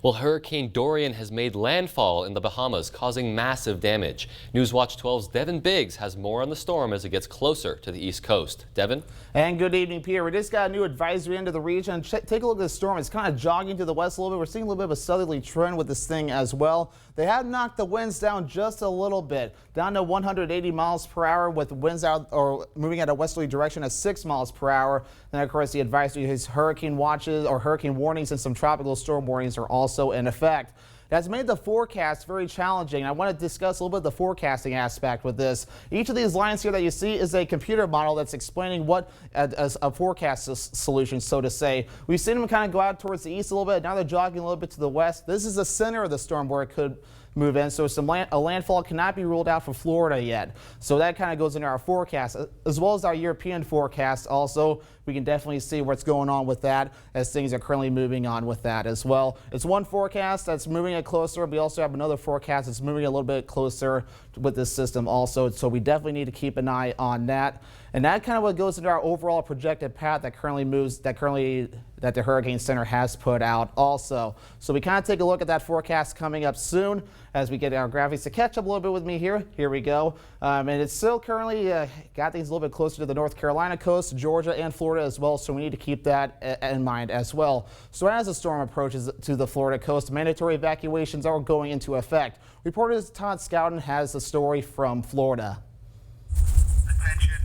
Well, Hurricane Dorian has made landfall in the Bahamas, causing massive damage. Newswatch 12's Devin Biggs has more on the storm as it gets closer to the East Coast. Devin? And good evening, Pierre. We just got a new advisory into the region. Take a look at the storm. It's kind of jogging to the west a little bit. We're seeing a little bit of a southerly trend with this thing as well. They have knocked the winds down just a little bit, down to 180 miles per hour with winds out or moving at a westerly direction at 6 miles per hour. Then, of course, the advisory is hurricane watches or hurricane warnings and some tropical storm warnings are also in effect. That's made the forecast very challenging. I want to discuss a little bit of the forecasting aspect with this. Each of these lines here that you see is a computer model that's explaining what a forecast solution, so to say. We've seen them kind of go out towards the east a little bit. Now they're jogging a little bit to the west. This is the center of the storm where it could move in, so a landfall cannot be ruled out for Florida yet. So that kind of goes into our forecast, as well as our European forecast also. We can definitely see what's going on with that as things are currently moving on with that as well. It's one forecast that's moving it closer. We also have another forecast that's moving a little bit closer with this system also. So we definitely need to keep an eye on that. And that kind of what goes into our overall projected path that that the Hurricane Center has put out also. So we kind of take a look at that forecast coming up soon as we get our graphics to catch up a little bit with me here. Here we go. And it's still currently got things a little bit closer to the North Carolina coast, Georgia and Florida as well. So we need to keep that in mind as well. So as the storm approaches to the Florida coast, mandatory evacuations are going into effect. Reporter Todd Scouten has the story from Florida. Attention.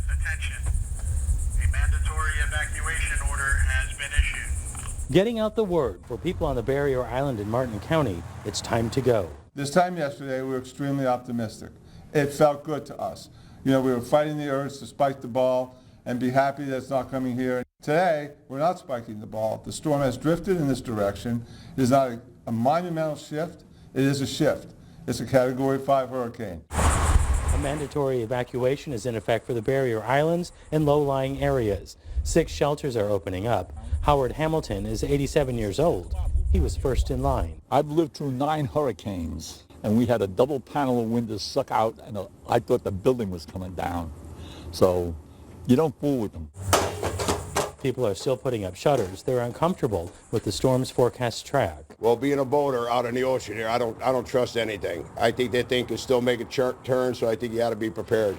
A mandatory evacuation order has been issued. Getting out the word for people on the Barrier Island in Martin County, it's time to go. This time yesterday, we were extremely optimistic. It felt good to us. You know, we were fighting the urge to spike the ball and be happy that it's not coming here. Today, we're not spiking the ball. The storm has drifted in this direction. It is not a monumental shift. It is a shift. It's a Category 5 hurricane. A mandatory evacuation is in effect for the Barrier Islands and low-lying areas. 6 shelters are opening up. Howard Hamilton is 87 years old. He was first in line. I've lived through 9 hurricanes, and we had a double panel of windows suck out, and I thought the building was coming down. So you don't fool with them. People are still putting up shutters. They're uncomfortable with the storm's forecast track. Well, being a boater out in the ocean here, I don't trust anything. I think that thing can still make a turn, so I think you got to be prepared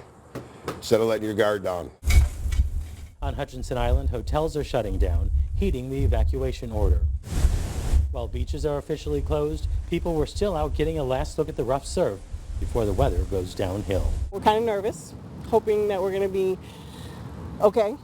instead of letting your guard down. On Hutchinson Island, hotels are shutting down, heeding the evacuation order. While beaches are officially closed, people were still out getting a last look at the rough surf before the weather goes downhill. We're kind of nervous, hoping that we're going to be okay.